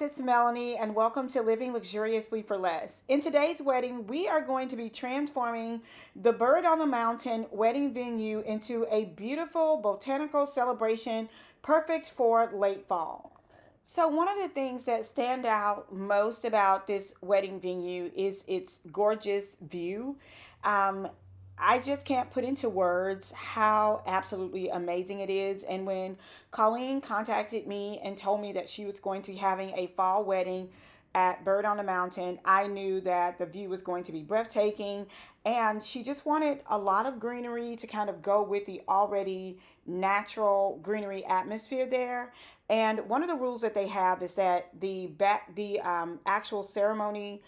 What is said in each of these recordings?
it's Melanie, and welcome to Living Luxuriously for Less. In today's wedding, we are going to be transforming the Bird on the Mountain wedding venue into a beautiful botanical celebration perfect for late fall. So, one of the things that stand out most about this wedding venue is its gorgeous view. Um, I just can't put into words how absolutely amazing it is. And when Colleen contacted me and told me that she was going to be having a fall wedding at Bird on the Mountain, I knew that the view was going to be breathtaking. And she just wanted a lot of greenery to kind of go with the already natural greenery atmosphere there. And one of the rules that they have is that the actual ceremony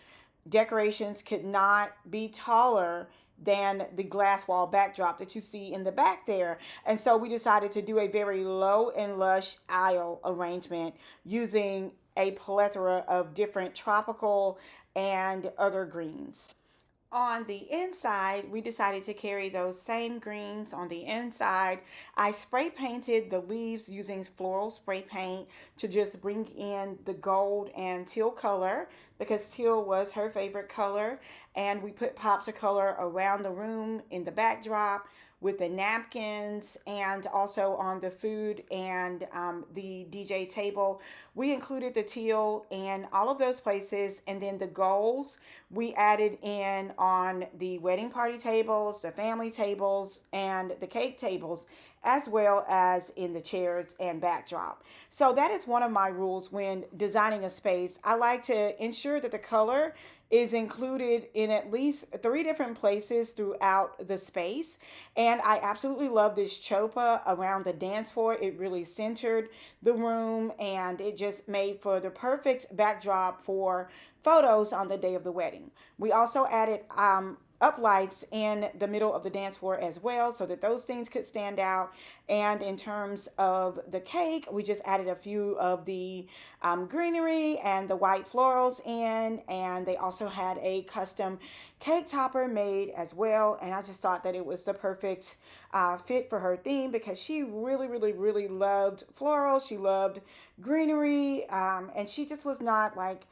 decorations could not be taller than the glass wall backdrop that you see in the back there. And so we decided to do a very low and lush aisle arrangement using a plethora of different tropical and other greens. On the inside, we decided to carry those same greens on the inside. I spray painted the leaves using floral spray paint to just bring in the gold and teal color because teal was her favorite color. And we put pops of color around the room in the backdrop with the napkins and also on the food and the DJ table. We included the teal in all of those places, and then the golds we added in on the wedding party tables, the family tables, and the cake tables, as well as in the chairs and backdrop. So that is one of my rules when designing a space. I like to ensure that the color is included in at least three different places throughout the space. And I absolutely love this chopa around the dance floor. It really centered the room and it just made for the perfect backdrop for photos on the day of the wedding. We also added uplights in the middle of the dance floor as well so that those things could stand out. And in terms of the cake, we just added a few of the greenery and the white florals in, and they also had a custom cake topper made as well. And I just thought that it was the perfect fit for her theme because she really loved florals. She loved greenery, and she just was not like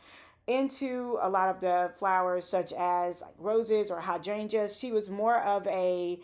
into a lot of the flowers such as like roses or hydrangeas. She was more of a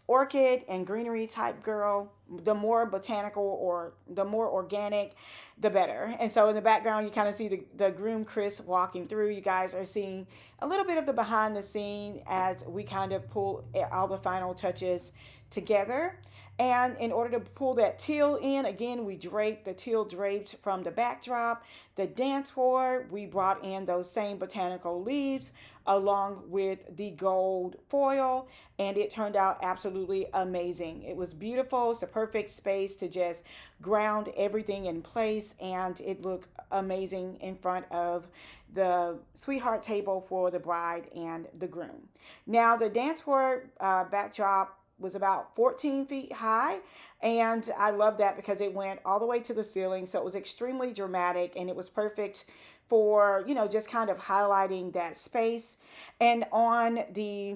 orchid and greenery type girl. The more botanical or the more organic, the better. And so in the background, you kind of see the groom Chris walking through. You guys are seeing a little bit of the behind the scene as we kind of pull all the final touches together. And in order to pull that teal in, again, we draped the teal draped from the backdrop. The dance floor, we brought in those same botanical leaves along with the gold foil, and it turned out absolutely amazing. It was beautiful. It's a perfect space to just ground everything in place, and it looked amazing in front of the sweetheart table for the bride and the groom. Now, the dance floor backdrop was about 14 feet high, and I love that because it went all the way to the ceiling, so it was extremely dramatic and it was perfect for, you know, just kind of highlighting that space. And on the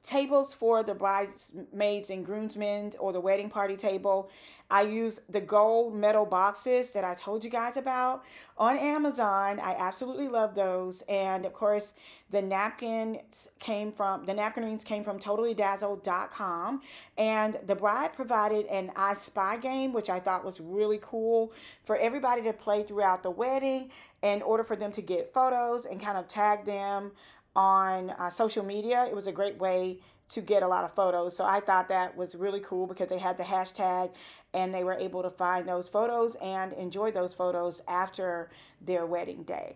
tables for the bridesmaids and groomsmen or the wedding party table, I use the gold metal boxes that I told you guys about on Amazon. I absolutely love those. And of course, the napkins came from totallydazzled.com, and the bride provided an I Spy game, which I thought was really cool for everybody to play throughout the wedding in order for them to get photos and kind of tag them on social media. It was a great way to get a lot of photos. So I thought that was really cool because they had the hashtag and they were able to find those photos and enjoy those photos after their wedding day.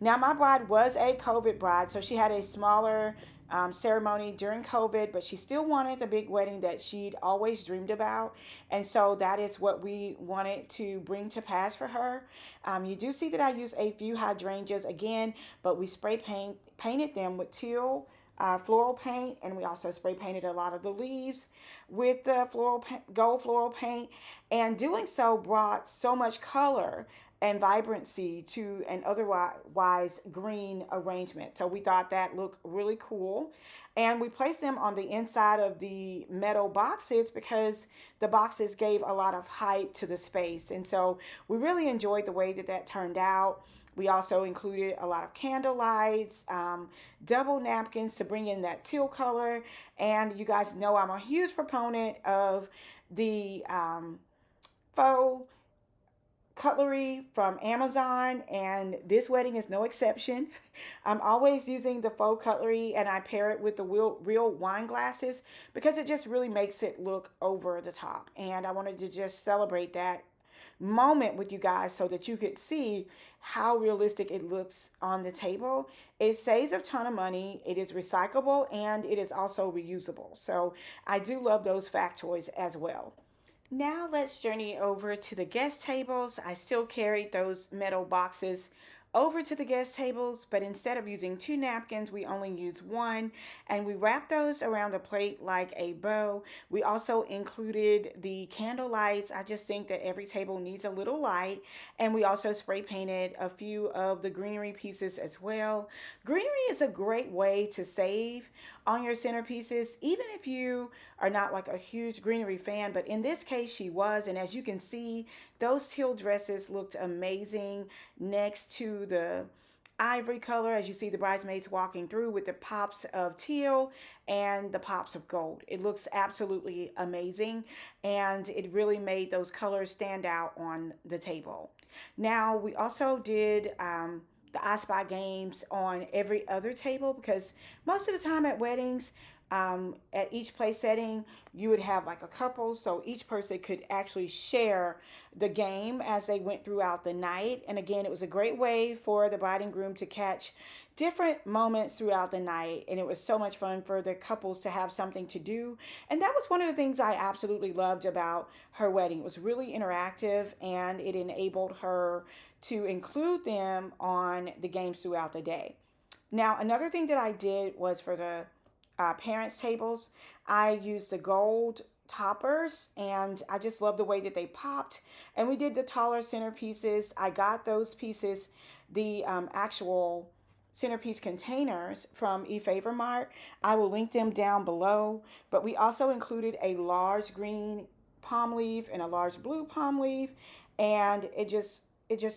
Now, my bride was a COVID bride, so she had a smaller ceremony during COVID, but she still wanted the big wedding that she'd always dreamed about. And so that is what we wanted to bring to pass for her. You do see that I use a few hydrangeas again, but we painted them with teal floral paint, and we also spray painted a lot of the leaves with the gold floral paint. And doing so brought so much color and vibrancy to an otherwise green arrangement. So we thought that looked really cool. And we placed them on the inside of the metal boxes because the boxes gave a lot of height to the space. And so we really enjoyed the way that that turned out. We also included a lot of candle lights, double napkins to bring in that teal color. And you guys know I'm a huge proponent of the faux cutlery from Amazon, and this wedding is no exception. I'm always using the faux cutlery, and I pair it with the real wine glasses because it just really makes it look over the top. And I wanted to just celebrate that moment with you guys so that you could see how realistic it looks on the table. It saves a ton of money, it is recyclable, and it is also reusable. So I do love those factoids as well. Now let's journey over to the guest tables. I still carried those metal boxes over to the guest tables, but instead of using 2 napkins, we only used 1, and we wrapped those around the plate like a bow. We also included the candle lights. I just think that every table needs a little light, and we also spray painted a few of the greenery pieces as well. Greenery is a great way to save on your centerpieces, even if you are not like a huge greenery fan, but in this case she was, and as you can see, those teal dresses looked amazing next to the ivory color as you see the bridesmaids walking through with the pops of teal and the pops of gold. It looks absolutely amazing, and it really made those colors stand out on the table. Now we also did the I Spy games on every other table because most of the time at weddings, at each place setting, you would have like a couple, so each person could actually share the game as they went throughout the night. And again, it was a great way for the bride and groom to catch different moments throughout the night, and it was so much fun for the couples to have something to do. And that was one of the things I absolutely loved about her wedding. It was really interactive, and it enabled her to include them on the games throughout the day. Now, another thing that I did was for the parents' tables, I used the gold toppers, and I just love the way that they popped. And we did the taller centerpieces. I got those pieces, the actual centerpiece containers from eFavorMart. I will link them down below. But we also included a large green palm leaf and a large blue palm leaf, and it just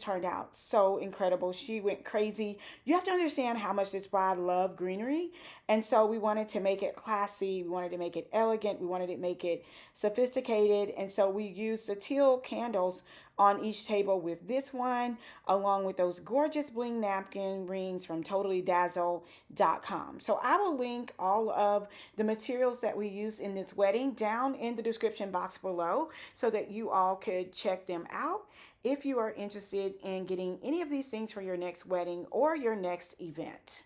turned out so incredible. She went crazy. You have to understand how much this bride loved greenery. And so we wanted to make it classy. We wanted to make it elegant. We wanted to make it sophisticated. And so we used the teal candles on each table with this one, along with those gorgeous bling napkin rings from totallydazzle.com. So I will link all of the materials that we used in this wedding down in the description box below so that you all could check them out if you are interested in getting any of these things for your next wedding or your next event.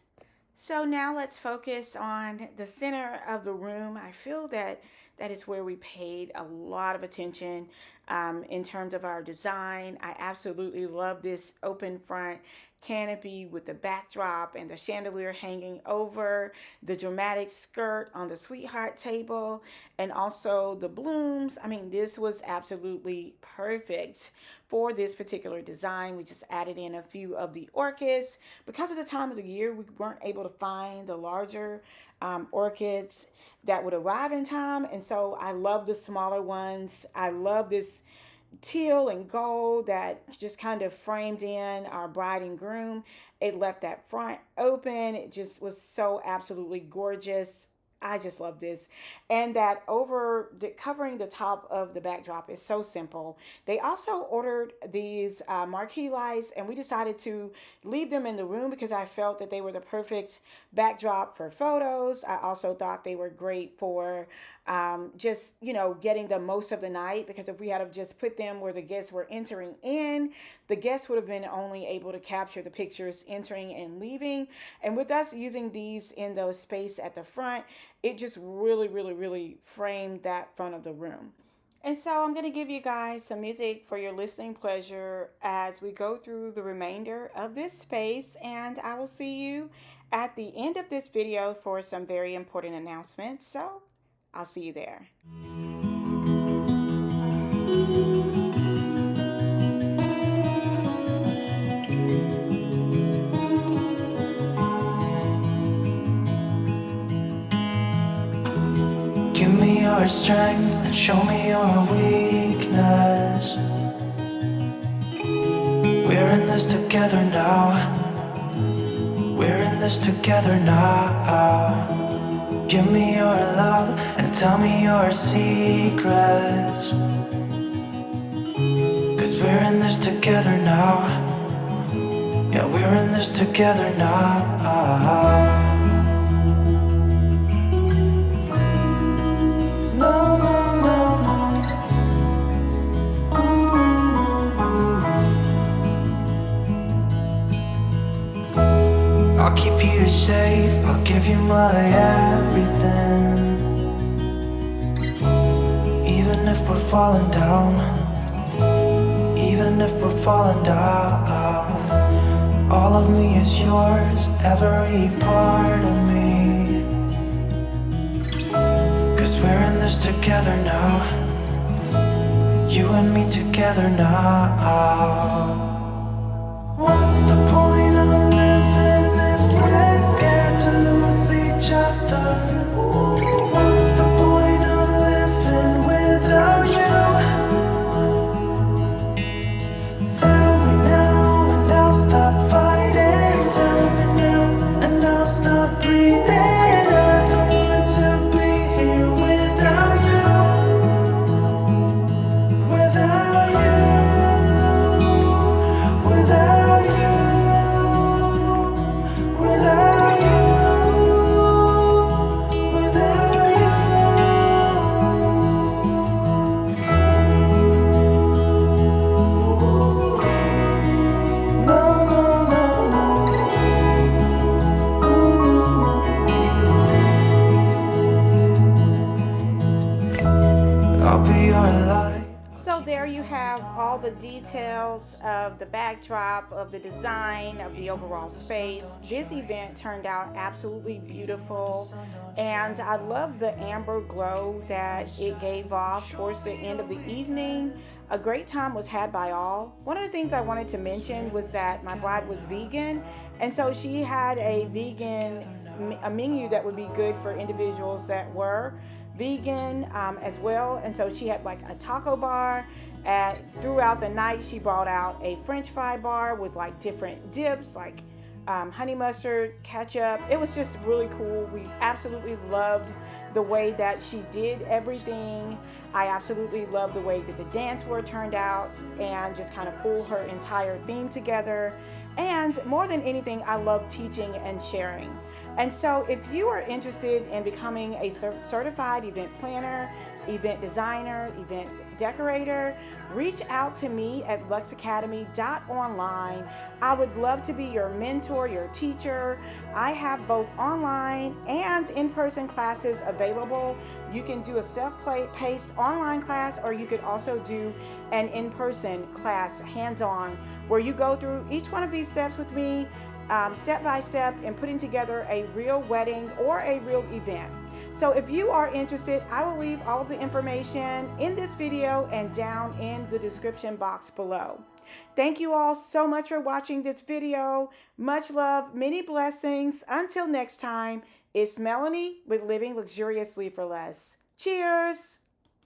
So now let's focus on the center of the room. I feel that that is where we paid a lot of attention in terms of our design. I absolutely love this open front canopy with the backdrop and the chandelier hanging over, the dramatic skirt on the sweetheart table, and also the blooms. I mean, this was absolutely perfect for this particular design. We just added in a few of the orchids. Because of the time of the year, we weren't able to find the larger orchids that would arrive in time, and so I love the smaller ones. I love this teal and gold that just kind of framed in our bride and groom. It left that front open. It just was so absolutely gorgeous. I just love this. And that covering the top of the backdrop is so simple. They also ordered these marquee lights, and we decided to leave them in the room because I felt that they were the perfect backdrop for photos. I also thought they were great for just, getting the most of the night, because if we had to just put them where the guests were entering in, the guests would have been only able to capture the pictures entering and leaving. And with us using these in the space at the front, it just really, really, really framed that front of the room. And so I'm going to give you guys some music for your listening pleasure as we go through the remainder of this space. And I will see you at the end of this video for some very important announcements. So I'll see you there. your strength and show me your weakness. We're in this together now. We're in this together now. Give me your love and tell me your secrets. 'Cause we're in this together now. Yeah, we're in this together now. No, no, no, no. I'll keep you safe, I'll give you my everything. Even if we're falling down, even if we're falling down, all of me is yours, every part of me. 'Cause we're in this together now. You and me together now. What's the point of living if we're scared to lose each other? What's the point of living without you? Tell me now and I'll stop fighting. Tell me now and I'll stop breathing. I don't want to be here without you. Without you. Without you. Without you. Without you. No, no, no, no. I'll be your light. So there you have all the details of the backdrop, of the design, of the overall space. This event turned out absolutely beautiful, and I love the amber glow that it gave off towards the end of the evening. A great time was had by all. One of the things I wanted to mention was that my bride was vegan, and so she had a menu that would be good for individuals that were vegan as well. And so she had like a taco bar, and throughout the night she brought out a french fry bar with like different dips, like honey mustard, ketchup. It was just really cool. We absolutely loved the way that she did everything. I absolutely loved the way that the dance floor turned out and just kind of pulled her entire theme together. And more than anything, I love teaching and sharing. And so if you are interested in becoming a certified event planner, event designer, event decorator, reach out to me at luxacademy.online. I would love to be your mentor, your teacher. I have both online and in-person classes available. You can do a self-paced online class, or you could also do an in-person class, hands-on, where you go through each one of these steps with me, step by step, in putting together a real wedding or a real event. So if you are interested, I will leave all of the information in this video and down in the description box below. Thank you all so much for watching this video. Much love, many blessings. Until next time, it's Melanie with Living Luxuriously for Less. Cheers!